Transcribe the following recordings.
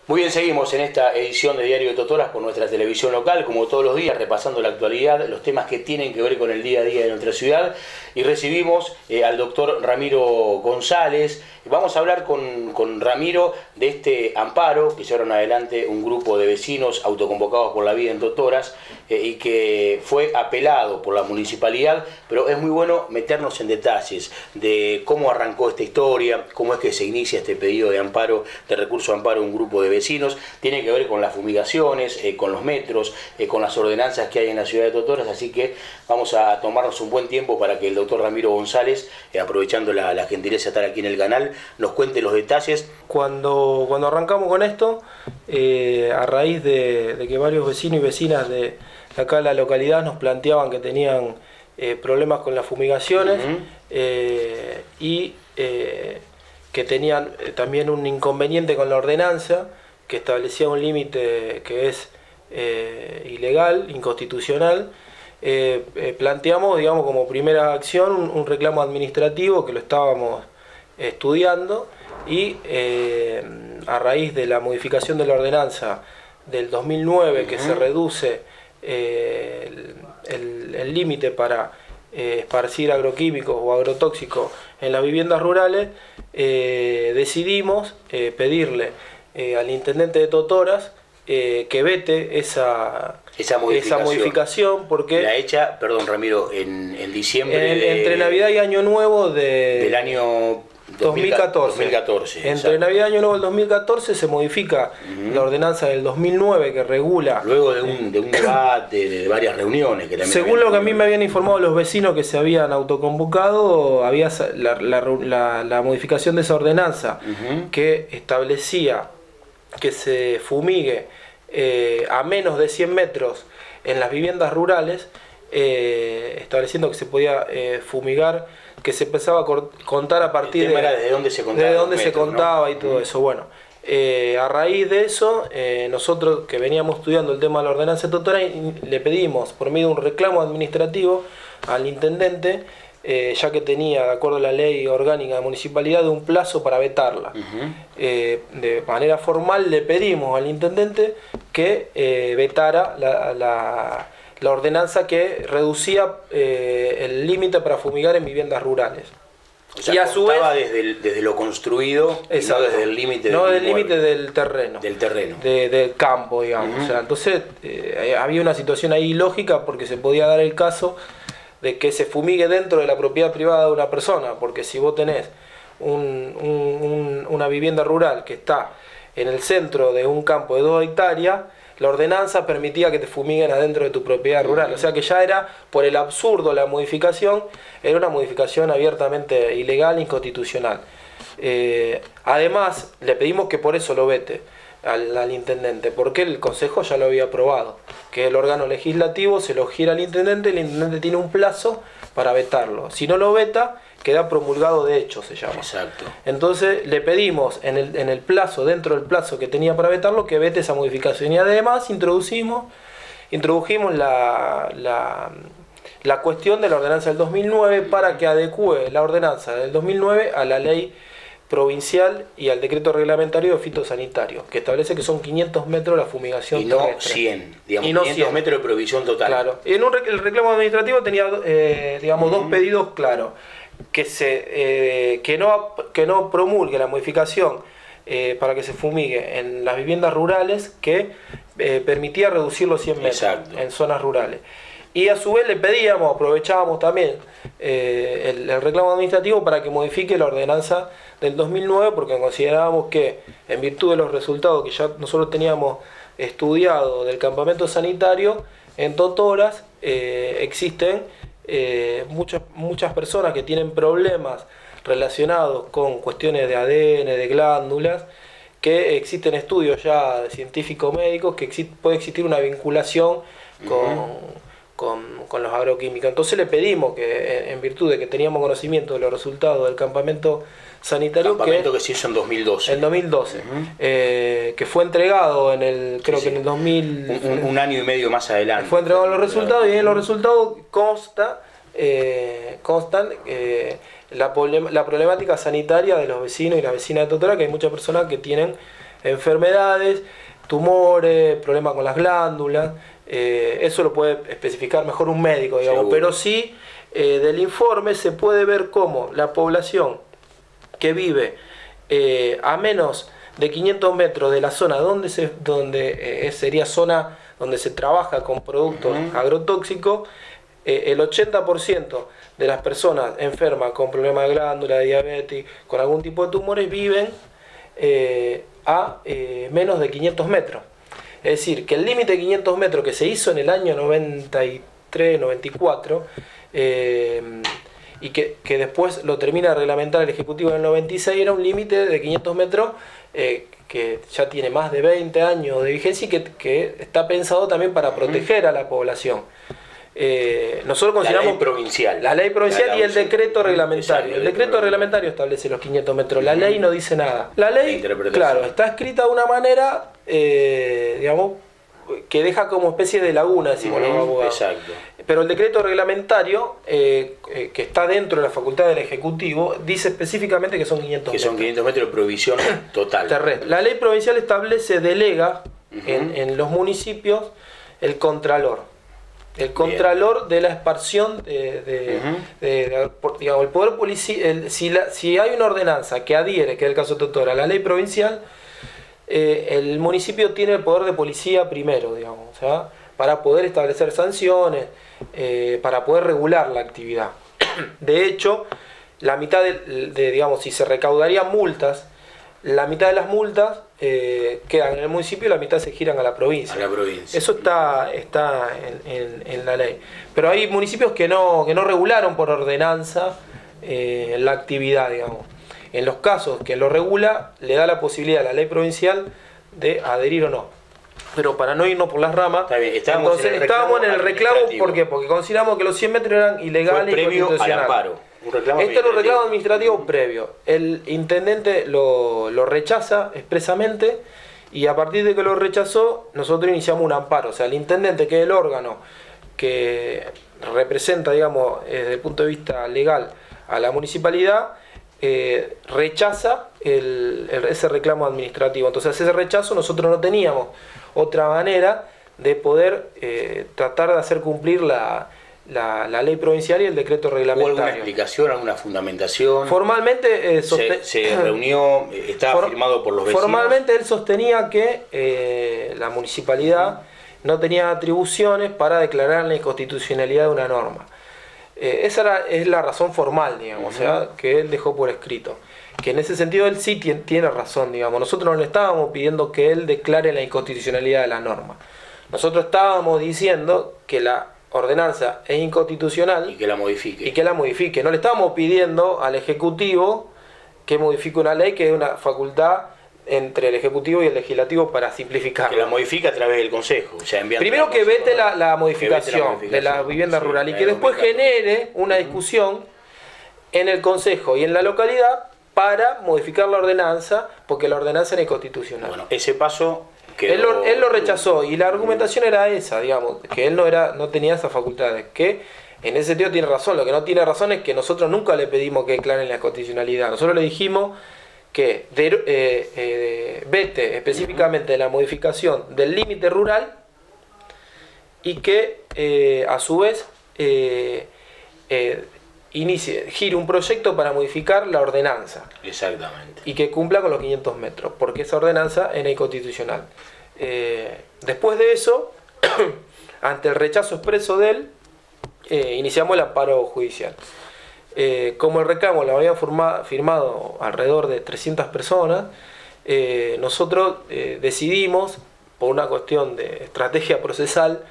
Muy bien, seguimos en esta edición de Diario de Totoras por nuestra televisión local, como todos los días, repasando la actualidad, los temas que tienen que ver con el día a día de nuestra ciudad. Y recibimos al doctor Ramiro González. Vamos a hablar con Ramiro de este amparo que llevaron adelante un grupo de vecinos autoconvocados por la vida en Totoras y que fue apelado por la municipalidad, pero es muy bueno meternos en detalles de cómo arrancó esta historia, cómo es que se inicia este pedido de amparo, de recurso de amparo a un grupo de vecinos. Tiene que ver con las fumigaciones, con los metros, con las ordenanzas que hay en la ciudad de Totoras, así que vamos a tomarnos un buen tiempo para que el doctor Ramiro González, aprovechando la gentileza de estar aquí en el canal, nos cuente los detalles. Cuando arrancamos con esto, a raíz de que varios vecinos y vecinas de acá en la localidad nos planteaban que tenían problemas con las fumigaciones, y que tenían también un inconveniente con la ordenanza que establecía un límite que es ilegal, inconstitucional. Planteamos, digamos, como primera acción un reclamo administrativo que lo estábamos estudiando, y a raíz de la modificación de la ordenanza del 2009, que se reduce el límite para esparcir agroquímicos o agrotóxicos en las viviendas rurales, decidimos pedirle al intendente de Totoras que vete esa modificación, porque la hecha, perdón Ramiro, en diciembre entre Navidad y Año Nuevo del año 2014. Entre Navidad y Año Nuevo del 2014 se modifica la ordenanza del 2009 que regula. Luego de un debate, de varias reuniones. Que según lo que a mí me habían informado los vecinos que se habían autoconvocado, había la modificación de esa ordenanza que establecía que se fumigue a menos de 100 metros en las viviendas rurales, estableciendo que se podía fumigar, que se empezaba a contar a partir de desde dónde se contaba, ¿no? Y todo eso. Bueno, a raíz de eso, nosotros que veníamos estudiando el tema de la ordenanza de Totoras, le pedimos por medio de un reclamo administrativo al intendente, ya que tenía, de acuerdo a la ley orgánica de municipalidad, de un plazo para vetarla. De manera formal le pedimos al intendente que vetara la ordenanza que reducía el límite para fumigar en viviendas rurales. O sea, y a su vez, desde lo construido, exacto, no desde el límite del terreno. Del campo, digamos. O sea, entonces había una situación ahí ilógica, porque se podía dar el caso de que se fumigue dentro de la propiedad privada de una persona, porque si vos tenés una vivienda rural que está en el centro de un campo de 2 hectáreas, la ordenanza permitía que te fumiguen adentro de tu propiedad rural. O sea que ya era, por el absurdo, la modificación era una modificación abiertamente ilegal e inconstitucional. Además, le pedimos que por eso lo vete al intendente, porque el consejo ya lo había aprobado, que el órgano legislativo se lo gira al intendente, el intendente tiene un plazo para vetarlo. Si no lo veta, queda promulgado de hecho, se llama. Exacto. Entonces le pedimos en el plazo, dentro del plazo que tenía para vetarlo, que vete esa modificación. Y además introdujimos la cuestión de la ordenanza del 2009 para que adecue la ordenanza del 2009 a la ley provincial y al decreto reglamentario de fitosanitario, que establece que son 500 metros la fumigación y no terrestre. 100, digamos, y no 500 metros de provisión total. Claro. Y en el reclamo administrativo tenía dos pedidos claros: que no promulgue la modificación para que se fumigue en las viviendas rurales, que permitía reducir los 100 metros. Exacto. En zonas rurales. Y a su vez le pedíamos, aprovechábamos también el reclamo administrativo para que modifique la ordenanza del 2009, porque considerábamos que, en virtud de los resultados que ya nosotros teníamos estudiado del campamento sanitario en Totoras, existen muchas personas que tienen problemas relacionados con cuestiones de ADN, de glándulas, que existen estudios ya científico-médicos que puede existir una vinculación con los agroquímicos. Entonces le pedimos que, en virtud de que teníamos conocimiento de los resultados del campamento sanitario, que se hizo en 2012. En 2012, que fue entregado en el 2000... Un año y medio más adelante. Fue entregado los resultados, y en los resultados constan la problemática sanitaria de los vecinos y las vecinas de Totora, que hay muchas personas que tienen enfermedades, tumores, problemas con las glándulas. Eso lo puede especificar mejor un médico, digamos. Seguro. Pero sí, del informe se puede ver cómo la población que vive a menos de 500 metros de la zona donde sería zona donde se trabaja con productos agrotóxicos, el 80% de las personas enfermas con problemas de glándula, de diabetes, con algún tipo de tumores, viven a menos de 500 metros. Es decir, que el límite de 500 metros que se hizo en el año 93, 94, y que después lo termina de reglamentar el Ejecutivo en el 96, era un límite de 500 metros que ya tiene más de 20 años de vigencia y que está pensado también para proteger a la población. Nosotros consideramos la ley provincial y el decreto reglamentario. Exacto, el decreto reglamentario establece los 500 metros, la ley no dice nada. La ley, claro, está escrita de una manera, digamos, que deja como especie de laguna, decimos los abogados. Exacto. Pero el decreto reglamentario, que está dentro de la facultad del Ejecutivo, dice específicamente que son 500 metros. Que son 500 metros de provisión total. Terrestre. La ley provincial delega en los municipios el contralor. El contralor de la expansión digamos, el poder policial. Si hay una ordenanza que adhiere, que es el caso de Totora, a la ley provincial, el municipio tiene el poder de policía primero, digamos, o sea, para poder establecer sanciones, para poder regular la actividad. De hecho, la mitad digamos, si se recaudarían multas, la mitad de las multas quedan en el municipio y la mitad se giran a la provincia. Eso está en la ley. Pero hay municipios que no regularon por ordenanza la actividad, digamos. En los casos que lo regula, le da la posibilidad a la ley provincial de adherir o no. Pero para no irnos por las ramas, estábamos en el reclamo. ¿Por qué? Porque consideramos que los 100 metros eran ilegales y inconstitucionales. Al amparo. Este era un reclamo administrativo previo. El intendente lo rechaza expresamente y a partir de que lo rechazó, nosotros iniciamos un amparo. O sea, el intendente, que es el órgano que representa, digamos, desde el punto de vista legal a la municipalidad, rechaza ese reclamo administrativo. Entonces, ese rechazo nosotros no teníamos otra manera de poder tratar de hacer cumplir la ley provincial y el decreto reglamentario. ¿Hubo alguna explicación, alguna fundamentación? Formalmente se reunió, estaba firmado por los vecinos. Formalmente él sostenía que la municipalidad no tenía atribuciones para declarar la inconstitucionalidad de una norma. Esa es la razón formal, digamos, o sea, que él dejó por escrito. Que en ese sentido él sí tiene razón, digamos. Nosotros no le estábamos pidiendo que él declare la inconstitucionalidad de la norma. Nosotros estábamos diciendo que la ordenanza es inconstitucional y que la modifique. No le estábamos pidiendo al Ejecutivo que modifique una ley que es una facultad entre el Ejecutivo y el Legislativo para simplificar. Que la modifique a través del Consejo. O sea, primero que vete la modificación de la vivienda rural y que después genere una discusión en el Consejo y en la localidad para modificar la ordenanza, porque la ordenanza era inconstitucional. Bueno, ese paso él lo rechazó y la argumentación era esa, digamos, que él no tenía esas facultades, que en ese sentido tiene razón. Lo que no tiene razón es que nosotros nunca le pedimos que declaren la inconstitucionalidad. Nosotros le dijimos que vete específicamente la modificación del límite rural y que a su vez gire un proyecto para modificar la ordenanza. Exactamente. Y que cumpla con los 500 metros, porque esa ordenanza era inconstitucional. Después de eso, ante el rechazo expreso de él, iniciamos el amparo judicial. Como el reclamo lo habían firmado alrededor de 300 personas, nosotros decidimos, por una cuestión de estrategia procesal,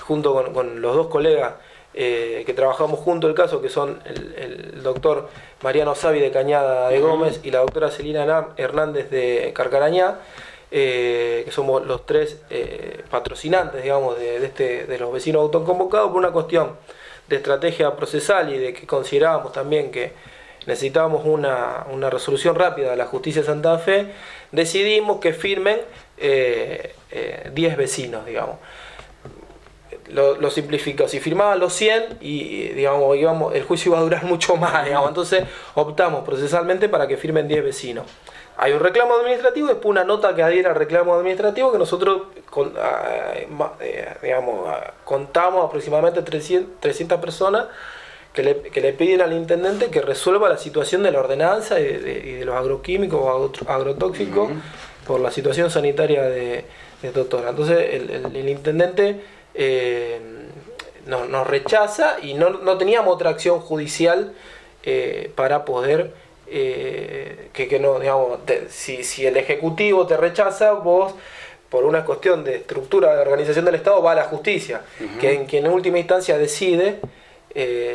junto con los dos colegas que trabajamos junto el caso, que son el doctor Mariano Savi de Cañada de Gómez y la doctora Celina Hernández de Carcarañá, que somos los tres patrocinantes, digamos, de los vecinos autoconvocados, por una cuestión de estrategia procesal y de que considerábamos también que necesitábamos una resolución rápida de la justicia de Santa Fe, decidimos que firmen 10 vecinos, digamos. Lo simplificó. Si firmaban los 100 y digamos, el juicio iba a durar mucho más, digamos. Entonces optamos procesalmente para que firmen 10 vecinos. hay un reclamo administrativo y después una nota que adhiere al reclamo administrativo que nosotros contamos aproximadamente 300 personas que le piden al intendente que resuelva la situación de la ordenanza y de los agroquímicos o agrotóxicos por la situación sanitaria de Totora. Entonces el intendente nos rechaza y no teníamos otra acción judicial para poder que no, digamos, si el Ejecutivo te rechaza, vos por una cuestión de estructura de organización del Estado va a la justicia, quien en última instancia decide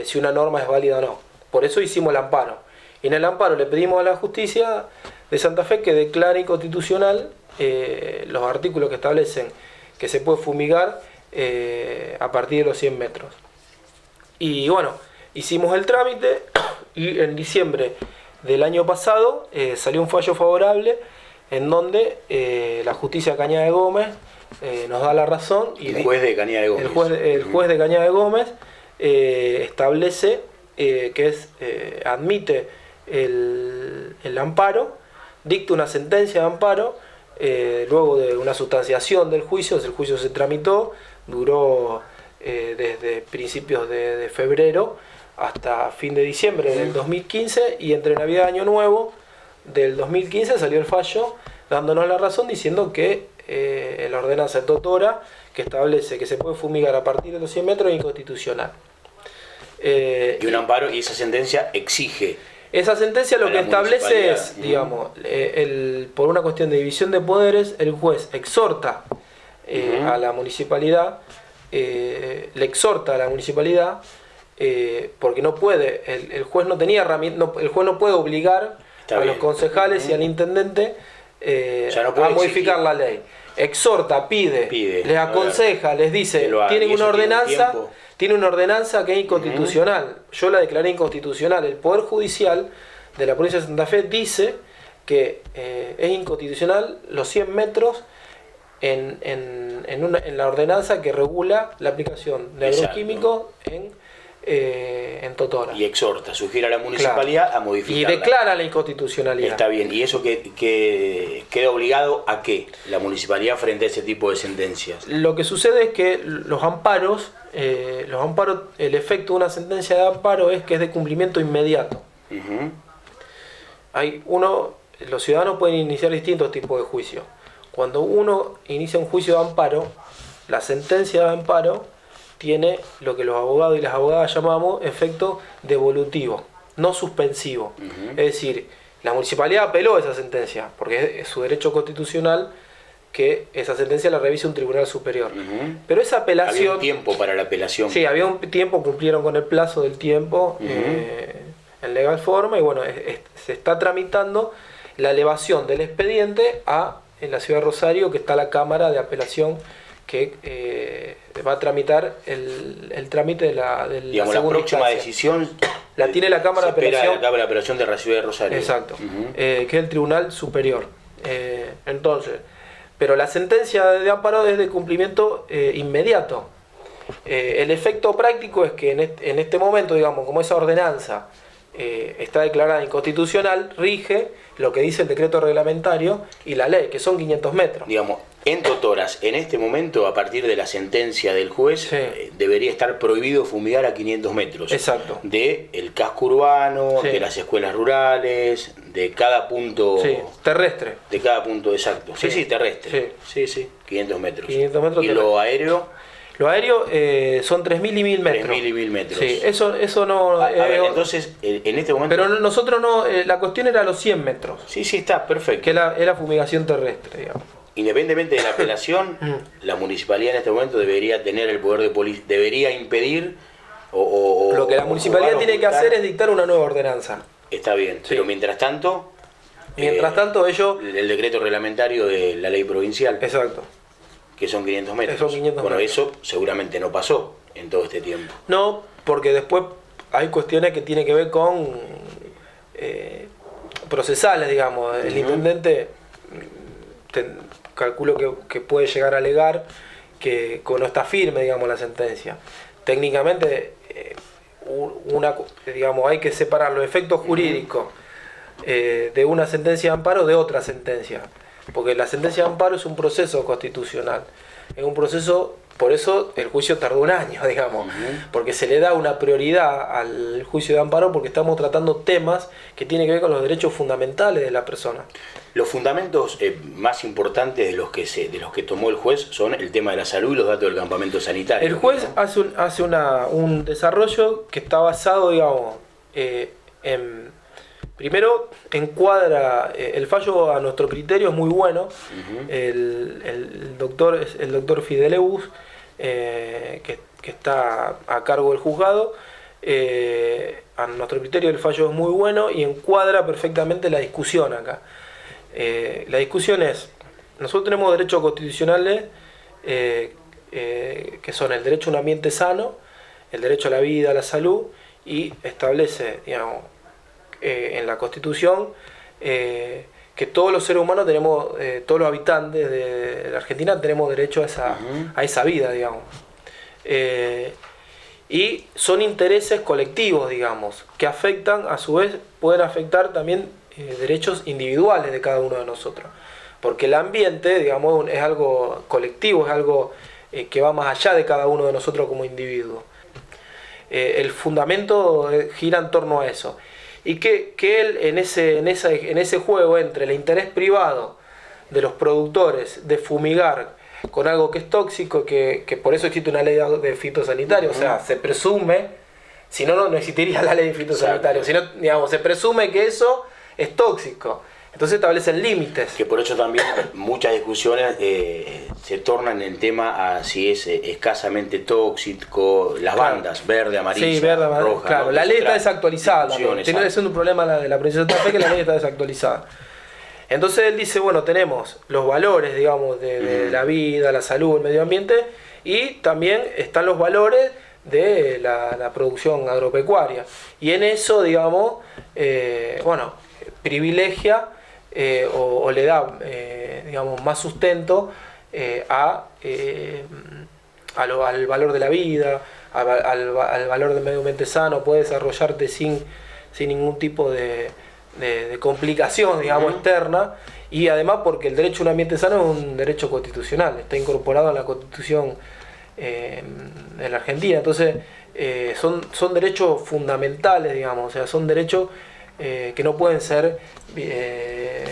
si una norma es válida o no. Por eso hicimos el amparo. Y en el amparo le pedimos a la justicia de Santa Fe que declare inconstitucional los artículos que establecen que se puede fumigar a partir de los 100 metros. Y bueno, hicimos el trámite y en diciembre del año pasado salió un fallo favorable en donde la justicia de Cañada de Gómez nos da la razón. Y el juez de Cañada de Gómez. El juez de Cañada de Gómez establece que admite el amparo, dicta una sentencia de amparo, luego de una sustanciación del juicio. El juicio se tramitó, duró desde principios de febrero hasta fin de diciembre del 2015, y entre Navidad y Año Nuevo del 2015 salió el fallo dándonos la razón, diciendo que la ordenanza de Totora, que establece que se puede fumigar a partir de los 100 metros, es inconstitucional. Y un amparo, y esa sentencia exige. Esa sentencia lo que establece es, digamos, por una cuestión de división de poderes, el juez exhorta a la municipalidad, le exhorta a la municipalidad, porque no puede, el juez no tenía herramientas, el juez no puede obligar a los concejales y al intendente a modificar la ley. Exhorta, pide, les aconseja, les dice, tienen una ordenanza, tiene una ordenanza que es inconstitucional. Yo la declaré inconstitucional. El Poder Judicial de la provincia de Santa Fe dice que es inconstitucional los 100 metros en la ordenanza que regula la aplicación de agroquímicos en Totora. Y exhorta, sugiere a la municipalidad a modificarla. Y declara la inconstitucionalidad. Está bien. ¿Y eso que queda obligado a qué? La municipalidad frente a ese tipo de sentencias. Lo que sucede es que los amparos, el efecto de una sentencia de amparo es que es de cumplimiento inmediato. Los ciudadanos pueden iniciar distintos tipos de juicios. Cuando uno inicia un juicio de amparo, la sentencia de amparo tiene lo que los abogados y las abogadas llamamos efecto devolutivo, no suspensivo. Es decir, la municipalidad apeló esa sentencia, porque es su derecho constitucional que esa sentencia la revise un tribunal superior. Pero esa apelación... Había un tiempo para la apelación. Sí, había un tiempo, cumplieron con el plazo del tiempo en legal forma, y bueno, se está tramitando la elevación del expediente en la ciudad de Rosario, que está la Cámara de Apelación que va a tramitar el trámite de la digamos, la próxima decisión la tiene la Cámara de Apelación. La Cámara de Apelación de la ciudad de Rosario. Exacto, que es el Tribunal Superior. Entonces, pero la sentencia de amparo es de cumplimiento inmediato. El efecto práctico es que en este momento, digamos, como esa ordenanza está declarada inconstitucional, rige lo que dice el decreto reglamentario y la ley, que son 500 metros. Digamos, en Totoras, en este momento, a partir de la sentencia del juez, debería estar prohibido fumigar a 500 metros. Exacto. Del casco urbano, de las escuelas rurales, de cada punto... terrestre. De cada punto, exacto. Sí, terrestre. Sí, 500 metros. 500 metros. ¿Y lo aéreo? Lo aéreo son 3.000 y 1.000 metros. 3.000 y 1.000 metros. Sí, eso no... A ver, entonces, en este momento... Pero nosotros no... la cuestión era los 100 metros. Sí, está, perfecto. Que era fumigación terrestre, digamos. Independientemente de la apelación, la municipalidad en este momento debería tener el poder de policía, debería impedir lo que la municipalidad tiene que hacer es dictar una nueva ordenanza. Está bien, pero mientras tanto... ellos... El decreto reglamentario de la ley provincial. Exacto. Que son 500 metros. Son 500 bueno, metros. Eso seguramente no pasó en todo este tiempo. No, porque después hay cuestiones que tienen que ver con procesales, digamos. El intendente... calculo que puede llegar a alegar que no está firme, digamos, la sentencia. Técnicamente, digamos, hay que separar los efectos jurídicos de una sentencia de amparo de otra sentencia. Porque la sentencia de amparo es un proceso constitucional. Es un proceso, por eso el juicio tardó un año, digamos. Porque se le da una prioridad al juicio de amparo porque estamos tratando temas que tienen que ver con los derechos fundamentales de la persona. Los fundamentos más importantes de los que tomó el juez son el tema de la salud y los datos del campamento sanitario. El juez hace un desarrollo que está basado, digamos, primero encuadra, el fallo a nuestro criterio es muy bueno. El doctor Fideleus, que está a cargo del juzgado, a nuestro criterio el fallo es muy bueno y encuadra perfectamente la discusión acá. La discusión es, nosotros tenemos derechos constitucionales que son el derecho a un ambiente sano, el derecho a la vida, a la salud, y establece, digamos, en la Constitución que todos los seres humanos tenemos, todos los habitantes de la Argentina tenemos derecho a esa vida, digamos. Y son intereses colectivos, digamos, que afectan, a su vez, pueden afectar también derechos individuales de cada uno de nosotros. Porque el ambiente, digamos, es algo colectivo, es algo que va más allá de cada uno de nosotros como individuo. El fundamento gira en torno a eso. Y que él en ese juego entre el interés privado de los productores de fumigar con algo que es tóxico, que por eso existe una ley de fitosanitario, o sea, se presume, si no, no existiría la ley de fitosanitario, sino, digamos, se presume que eso es tóxico. Entonces establecen límites. Que por eso también muchas discusiones se tornan en tema a si es escasamente tóxico, las bandas, verde, amarilla, sí, verde, roja. Claro, ¿no? La ley está desactualizada. Tiene que ser un problema de la provincia de Santa Fe, que la ley está desactualizada. Entonces él dice, bueno, tenemos los valores, digamos, de la vida, la salud, el medio ambiente, y también están los valores de la producción agropecuaria. Y en eso, digamos, bueno, privilegia o le da, digamos, más sustento al valor de la vida, al valor del medio ambiente sano, puede desarrollarte sin ningún tipo de complicación, digamos, externa, y además porque el derecho a un ambiente sano es un derecho constitucional, está incorporado en la Constitución de la Argentina. Entonces son derechos fundamentales, digamos, o sea, son derechos que no pueden ser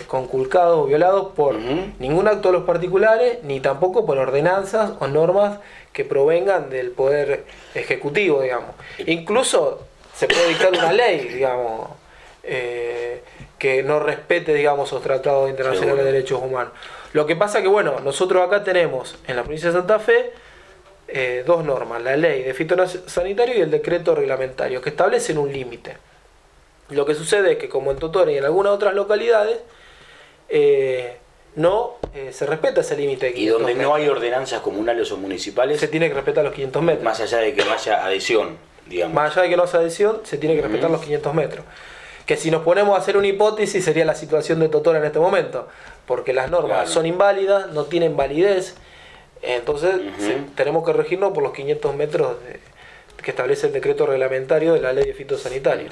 conculcados o violados por ningún acto de los particulares, ni tampoco por ordenanzas o normas que provengan del poder ejecutivo, digamos. Incluso se puede dictar una ley, digamos, que no respete, digamos, los tratados internacionales de derechos humanos. Lo que pasa que, bueno, nosotros acá tenemos en la provincia de Santa Fe dos normas, la ley de fitosanitario y el decreto reglamentario, que establecen un límite. Lo que sucede es que, como en Totore y en algunas otras localidades, no se respeta ese límite. Y donde no hay ordenanzas comunales o municipales, se tiene que respetar los 500 metros. Más allá de que no haya adhesión, digamos. Más allá de que no haya adhesión, se tiene que respetar los 500 metros. Que si nos ponemos a hacer una hipótesis, sería la situación de Totore en este momento. Porque las normas son inválidas, no tienen validez. Entonces tenemos que regirnos por los 500 metros que establece el decreto reglamentario de la ley de fitosanitario.